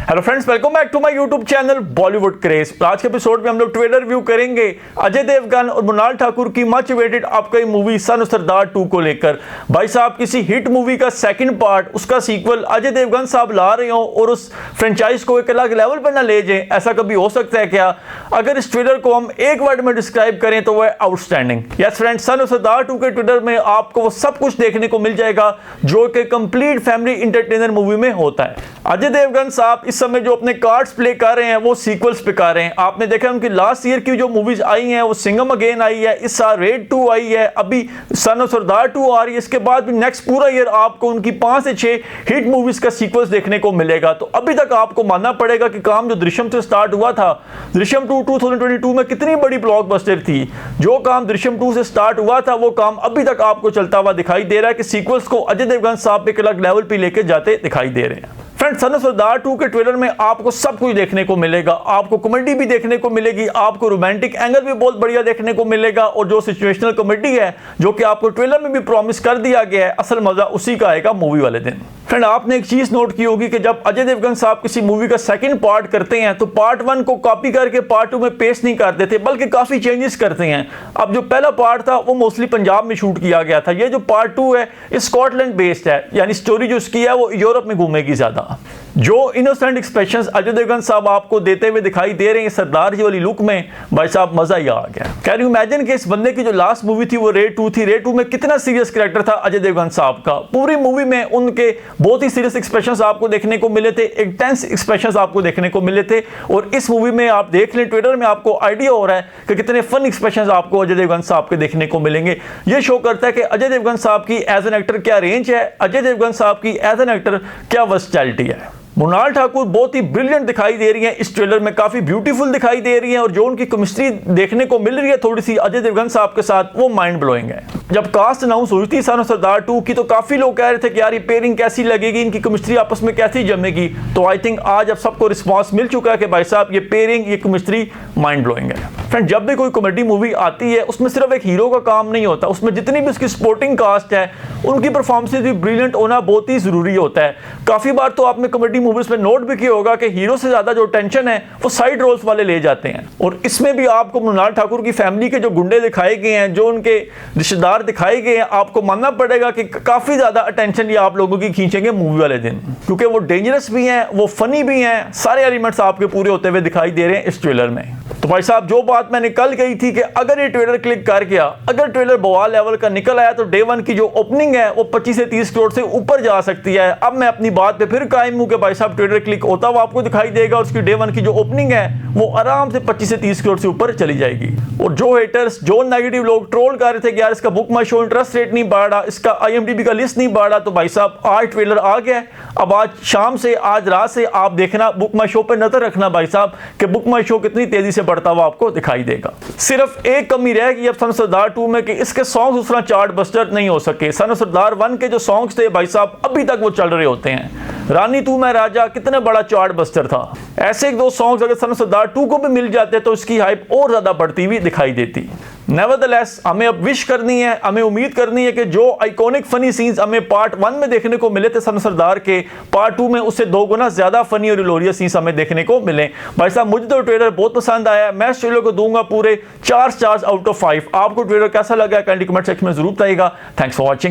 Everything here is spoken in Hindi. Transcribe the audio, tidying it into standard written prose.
Hello friends, welcome back to my YouTube channel Bollywood craze. आज के एपिसोड में हम लोग ट्रेलर रिव्यू करेंगे अजय देवगन और मृणाल ठाकुर की मच वेटेड आपकी मूवी सन ऑफ सरदार 2 को लेकर। भाई साहब, किसी हिट मूवी का सेकंड पार्ट, उसका सीक्वल अजय देवगन साहब ला रहे हो और उस फ्रेंचाइज को एक अलग लेवल पर ना ले जाए, ऐसा कभी हो सकता है क्या? अगर इस ट्रेलर को हम एक वर्ड में डिस्क्राइब करें तो वह outstanding. Yes friends, son of Sardaar 2 के ट्रेलर में आपको वो सब कुछ देखने को मिल जाएगा जो कि कंप्लीट फैमिली इंटरटेनर मूवी में होता है। अजय देवगन साहब इस समय जो अपने कार्ड्स प्ले कर रहे हैं वो सीक्वल्स पे कर रहे हैं। आपने देखा उनकी लास्ट ईयर की जो मूवीज आई हैं वो सिंघम अगेन आई है, इस साल रेड 2 आई है, अभी सन ऑफ सरदार 2 आ रही है। इसके बाद भी नेक्स्ट पूरा ईयर आपको उनकी 5 से 6 हिट मूवीज का सीक्वल्स देखने को मिलेगा। तो अभी तक आपको मानना पड़ेगा कि काम जो दृश्यम से स्टार्ट हुआ था, दृश्यम 2 2022 में कितनी बड़ी ब्लॉकबस्टर थी, जो काम दृश्यम 2 से स्टार्ट हुआ था वो काम अभी तक आपको चलता हुआ दिखाई दे रहा है कि सीक्वल्स को अजय देवगन साहब एक अलग लेवल पे लेके जाते दिखाई दे रहे हैं। फ्रेंड्स, सन ऑफ सरदार 2 के ट्रेलर में आपको सब कुछ देखने को मिलेगा। आपको कॉमेडी भी देखने को मिलेगी, आपको रोमांटिक एंगल भी बहुत बढ़िया देखने को मिलेगा, और जो सिचुएशनल कॉमेडी है जो कि आपको ट्रेलर में भी प्रॉमिस कर दिया गया है, असल मजा उसी का आएगा मूवी वाले दिन। फ्रेंड, आपने एक चीज नोट की होगी कि जब अजय देवगन साहब किसी मूवी का सेकंड पार्ट करते हैं तो पार्ट 1 को कॉपी करके पार्ट 2 में पेश नहीं कर देते, बल्कि काफी चेंजेस करते हैं। अब जो पहला पार्ट था वो मोस्टली पंजाब में शूट किया गया था, ये जो पार्ट 2 है ये स्कॉटलैंड बेस्ड है, यानी स्टोरी जो उसकी है वो यूरोप में घूमेगी ज्यादा। जो इनोसेंट एक्सप्रेशंस अजय देवगन साहब आपको देते हुए दिखाई दे रहे हैं सरदार जी वाली लुक में, भाई साहब मजा ही आ गया। कैन यू इमेजिन कि इस बंदे की जो लास्ट मूवी थी वो रेड 2 थी। रेड 2 में कितना सीरियस कैरेक्टर था अजय देवगन साहब का। पूरी मूवी में उनके बहुत ही सीरियस एक्सप्रेशंस आपको देखने को मिले थे, इंटेंस एक्सप्रेशंस आपको देखने को मिले थे, और इस मूवी में आप देख लें ट्रेलर में आपको आइडिया हो रहा है कि कितने फन एक्सप्रेशंस आपको अजय देवगन साहब के देखने को मिलेंगे। यह शो करता है कि अजय देवगन साहब की एज एन एक्टर क्या रेंज है, अजय देवगन साहब की एज एन एक्टर क्या वर्सटैलिटी है। मृणाल ठाकुर बहुत ही ब्रिलियंट दिखाई दे रही है इस ट्रेलर में, काफी ब्यूटीफुल दिखाई दे रही है, और जो उनकी केमिस्ट्री देखने को मिल रही है थोड़ी सी अजय देवगन साहब के साथ, वो माइंड ब्लोइंग है। जब कास्ट अनाउंस हुई थी सन ऑफ सरदार 2 की तो काफी लोग कह रहे थे कि यार ये पेयरिंग कैसी लगेगी, इनकी केमिस्ट्री आपस में कैसी जमेगी। तो आई थिंक आज अब सबको रिस्पॉन्स मिल चुका है कि भाई साहब ये पेयरिंग, ये केमिस्ट्री माइंड ब्लोइंग है। फ्रेंड, जब भी कोई कॉमेडी मूवी आती है उसमें सिर्फ एक हीरो का काम नहीं होता, उसमें जितनी भी उसकी सपोर्टिंग कास्ट है उनकी परफॉर्मेंस भी ब्रिलियंट होना बहुत ही जरूरी होता है। काफी बार तो आपने कॉमेडी मूवीज में नोट भी होगा कि हीरो से ज्यादा जो टेंशन है वो साइड रोल्स वाले ले जाते हैं, और इसमें भी आपको मृणाल ठाकुर की फैमिली के जो गुंडे दिखाए गए हैं, जो उनके रिश्तेदार दिखाए गए हैं, आपको मानना पड़ेगा कि काफी ज्यादा अटेंशन ये आप लोगों की खींचेंगे मूवी वाले दिन, क्योंकि वो डेंजरस भी हैं, वो फनी भी हैं, सारे एलिमेंट्स आपके पूरे होते हुए दिखाई दे रहे हैं इस ट्रेलर में। तो भाई साहब, जो बात मैंने कल कही थी कि अगर ये ट्रेलर क्लिक कर गया, अगर ट्रेलर बवाल लेवल का निकल आया तो डे 1 की जो ओपनिंग है वो 25 से 30 करोड़ से ऊपर जा सकती है। अब मैं अपनी बात पे फिर कायम हूं कि भाई साहब ट्रेलर क्लिक होता हुआ आपको दिखाई देगा, उसकी डे 1 की जो ओपनिंग है वो आराम से 25 से 30 करोड़ से ऊपर चली जाएगी। और जो हेटर्स, जो नेगेटिव लोग ट्रोल कर रहे थे कि यार इसका बुक माई शो इंटरेस्ट रेट नहीं बढ़ रहा, इसका IMDb का लिस्ट नहीं बढ़ रहा, तो भाई साहब आज ट्रेलर आ गया। अब आज शाम से, आज रात से आप देखना, बुक माई शो पे नजर रखना भाई साहब कि बुक माई शो कितनी तेजी से बढ़ता हुआ आपको दिखाई देगा। सिर्फ एक कमी रहेगी अब सन ऑफ सरदार 2 में कि इसके सॉन्ग्स उस तरह चार्ट बस्टर नहीं हो सके। सन ऑफ सरदार 1 के जो सॉन्ग्स थे भाई साहब अभी तक वो चल रहे होते हैं। रानी तू मैं राजा कितना बड़ा चार्ट बस्टर था, ऐसे एक दो सॉन्ग्स अगर सन ऑफ सरदार 2 को भी मिल जाते तो इसकी हाइप और ज्यादा बढ़ती हुई दिखाई देती। नेवरदलेस हमें अब विश करनी है, हमें उम्मीद करनी है कि जो आइकॉनिक फनी सीन्स हमें पार्ट 1 में देखने को मिले थे सन ऑफ सरदार के, पार्ट 2 में उससे 2 गुना ज्यादा फनी और हिलोरियस सीन्स हमें देखने को मिले। भाई साहब, मुझे तो ट्रेलर बहुत पसंद आया, मैं इस ट्रेलर को दूंगा पूरे 4 स्टार्स आउट ऑफ 5। आपको ट्रेलर कैसा लगा कमेंट सेक्शन में जरूर बताइएगा। Thanks for watching.